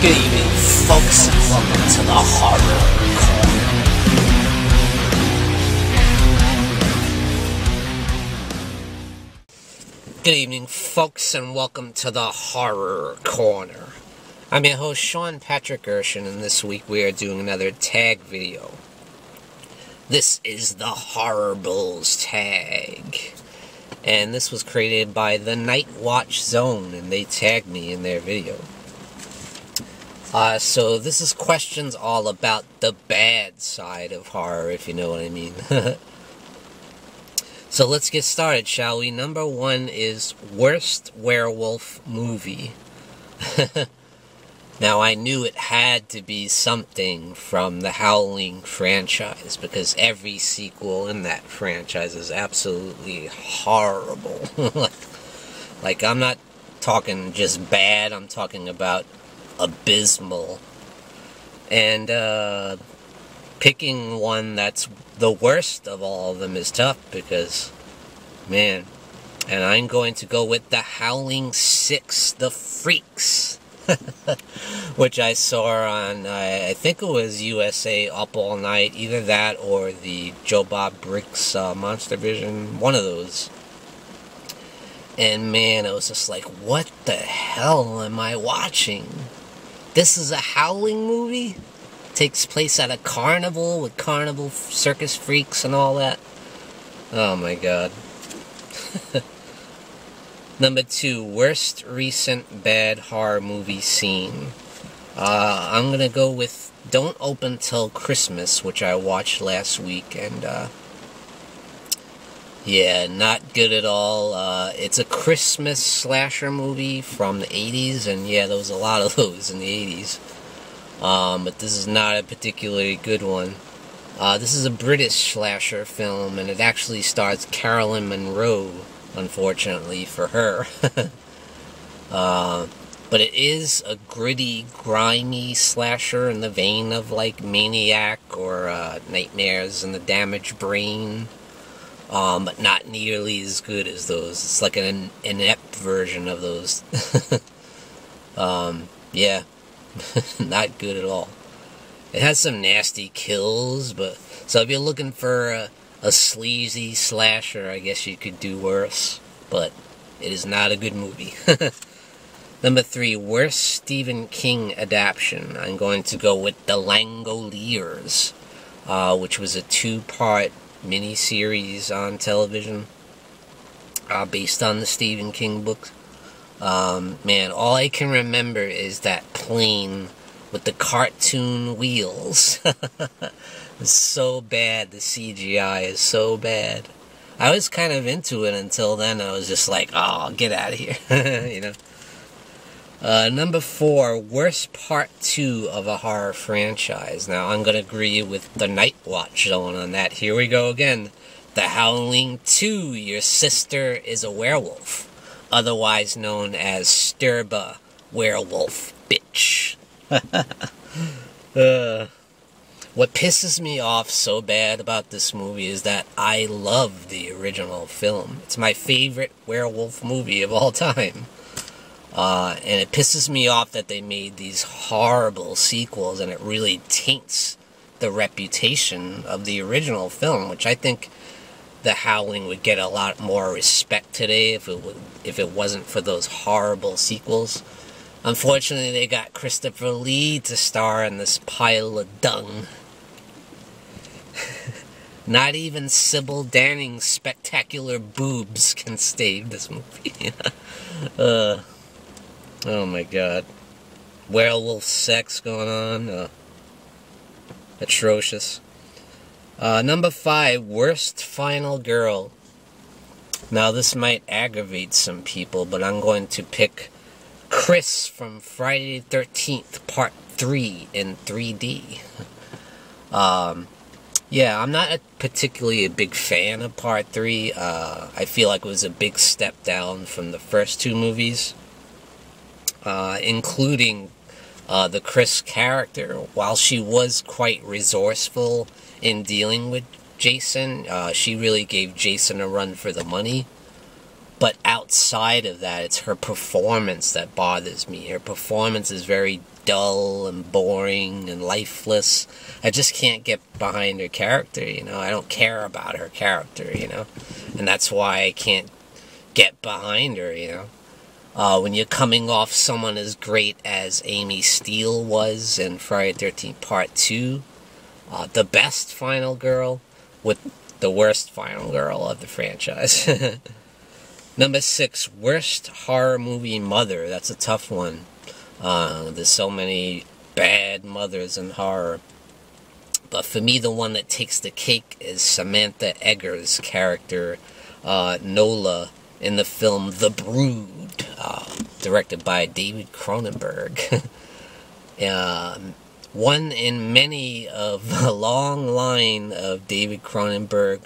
Good evening, folks, and welcome to the Horror Corner. Good evening, folks, and welcome to the Horror Corner. I'm your host, Sean Patrick Gershon, and this week we are doing another tag video. This is the Horrorbles tag. And this was created by the Nightwatch Zone, and they tagged me in their video. So this is questions all about the bad side of horror, if you know what I mean. So let's get started, shall we? Number 1 is worst werewolf movie. Now, I knew it had to be something from the Howling franchise, because every sequel in that franchise is absolutely horrible. Like, I'm not talking just bad, I'm talking about abysmal. And picking one that's the worst of all of them is tough, because, man. And I'm going to go with the Howling 6, The Freaks. Which I saw on, I think it was USA Up All Night, either that or the Joe Bob Briggs Monster Vision, one of those. And man, it was just like, what the hell am I watching? This is a Howling movie? Takes place at a carnival with carnival circus freaks and all that? Oh my god. Number 2, worst recent bad horror movie scene. I'm gonna go with Don't Open Till Christmas, which I watched last week, and yeah, not good at all. It's a Christmas slasher movie from the 80s, and yeah, there was a lot of those in the 80s. But this is not a particularly good one. This is a British slasher film, and it actually stars Carolyn Monroe, unfortunately for her. But it is a gritty, grimy slasher in the vein of like Maniac or Nightmares and the Damaged Brain, but not nearly as good as those. It's like an inept version of those. Yeah, not good at all. It has some nasty kills, but so if you're looking for a sleazy slasher, I guess you could do worse, but it is not a good movie. Number 3, worst Stephen King adaptation. I'm going to go with The Langoliers, which was a 2-part miniseries on television, based on the Stephen King book. Man, all I can remember is that plane with the cartoon wheels. It's so bad. The CGI is so bad. I was kind of into it until then. I was just like, oh, get out of here. You know. Number 4, worst part 2 of a horror franchise. Now, I'm going to agree with the Nightwatch Zone on that. Here we go again. The Howling 2, Your Sister is a Werewolf. Otherwise known as Sturba Werewolf Bitch. What pisses me off so bad about this movie is that I love the original film. It's my favorite werewolf movie of all time. And it pisses me off that they made these horrible sequels, and it really taints the reputation of the original film, which I think The Howling would get a lot more respect today if it wasn't for those horrible sequels. Unfortunately, they got Christopher Lee to star in this pile of dung. Not even Sybil Danning's spectacular boobs can save this movie. Oh my god. Werewolf sex going on. Atrocious. Number 5, worst final girl. Now this might aggravate some people, but I'm going to pick Chris from Friday the 13th, Part 3 in 3D. Yeah, I'm not particularly a big fan of Part 3. I feel like it was a big step down from the first 2 movies. Including the Chris character. While she was quite resourceful in dealing with Jason, she really gave Jason a run for the money. But outside of that, it's her performance that bothers me. Her performance is very dull and boring and lifeless. I just can't get behind her character, you know. I don't care about her character, you know. And that's why I can't get behind her, you know. When you're coming off someone as great as Amy Steele was in Friday the 13th Part 2, the best final girl with the worst final girl of the franchise. Number 6, worst horror movie mother. That's a tough one. There's so many bad mothers in horror. But for me, the one that takes the cake is Samantha Eggar's character, Nola, in the film The Brood, directed by David Cronenberg. One in many of the long line of David Cronenberg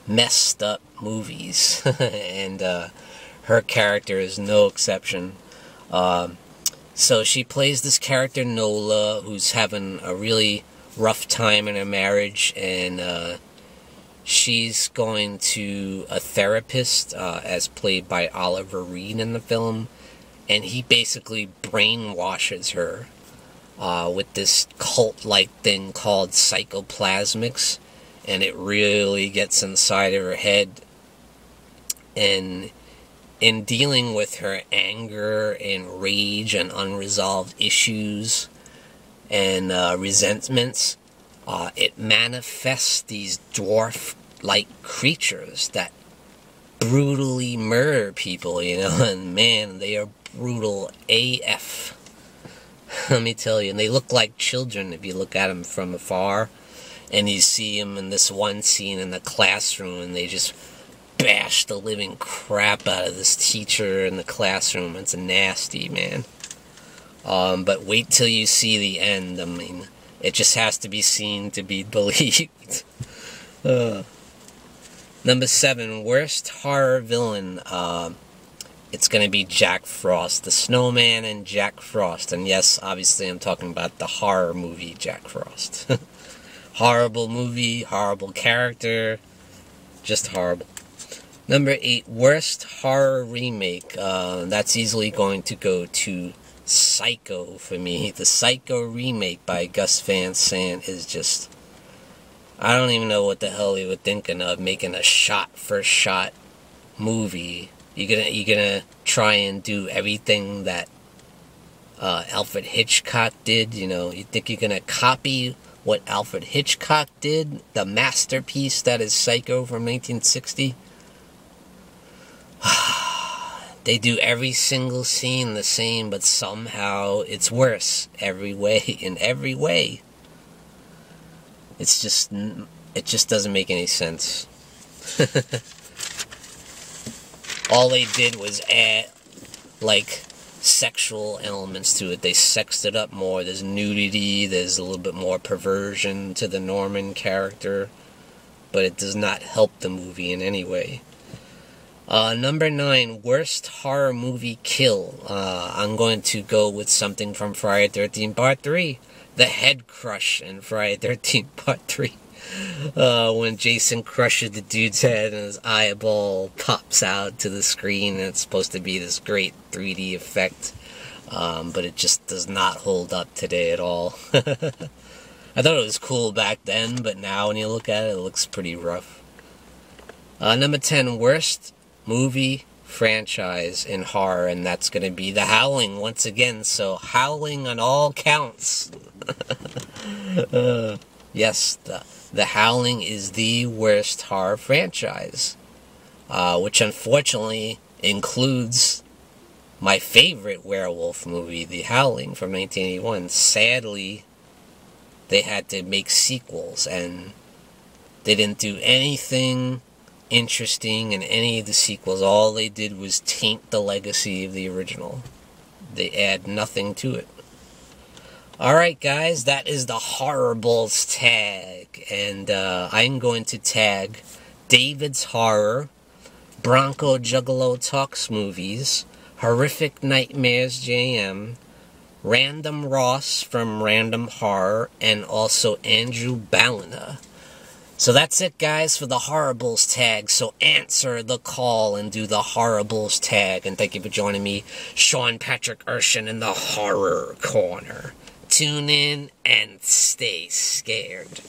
messed up movies. And her character is no exception. So she plays this character Nola, who's having a really rough time in her marriage, and she's going to a therapist, as played by Oliver Reed in the film, and he basically brainwashes her with this cult-like thing called psychoplasmics, and it really gets inside of her head. And in dealing with her anger and rage and unresolved issues and resentments, it manifests these dwarf-like creatures that brutally murder people, you know, and man, they are brutal AF. Let me tell you, and they look like children if you look at them from afar, and you see them in this one scene in the classroom, and they just bash the living crap out of this teacher in the classroom. It's nasty, man. But wait till you see the end. I mean, it just has to be seen to be believed. Number 7, worst horror villain. It's going to be Jack Frost, the Snowman and Jack Frost. And yes, obviously I'm talking about the horror movie Jack Frost. Horrible movie, horrible character, just horrible. Number 8, worst horror remake. That's easily going to go to Psycho for me. The Psycho remake by Gus Van Sant is just, I don't even know what the hell he was thinking of, making a shot-for-shot movie. You're gonna try and do everything that Alfred Hitchcock did, you know. You think you're gonna copy what Alfred Hitchcock did, the masterpiece that is Psycho from 1960? They do every single scene the same, but somehow it's worse in every way. It just doesn't make any sense. All they did was add, like, sexual elements to it. They sexed it up more. There's nudity, there's a little bit more perversion to the Norman character, but it does not help the movie in any way. Number 9, worst horror movie kill. I'm going to go with something from Friday the 13th Part 3. The head crush in Friday the 13th Part 3. When Jason crushes the dude's head and his eyeball pops out to the screen, and it's supposed to be this great 3D effect. But it just does not hold up today at all. I thought it was cool back then, but now when you look at it, it looks pretty rough. Number 10, worst movie franchise in horror, and that's going to be The Howling once again. So Howling on all counts. Yes, the Howling is the worst horror franchise, which unfortunately includes my favorite werewolf movie, The Howling from 1981. Sadly, they had to make sequels, and they didn't do anything interesting in any of the sequels. All they did was taint the legacy of the original. They add nothing to it. Alright guys, that is the Horrorbles tag, and I'm going to tag David's Horror, Bronco Juggalo Talks Movies, Horrific Nightmares JM, Random Ross from Random Horror, and also Andrew Ballina. So that's it, guys, for the Horrorbles tag. So answer the call and do the Horrorbles tag. And thank you for joining me, Sean Patrick Urshan, in the Horror Corner. Tune in and stay scared.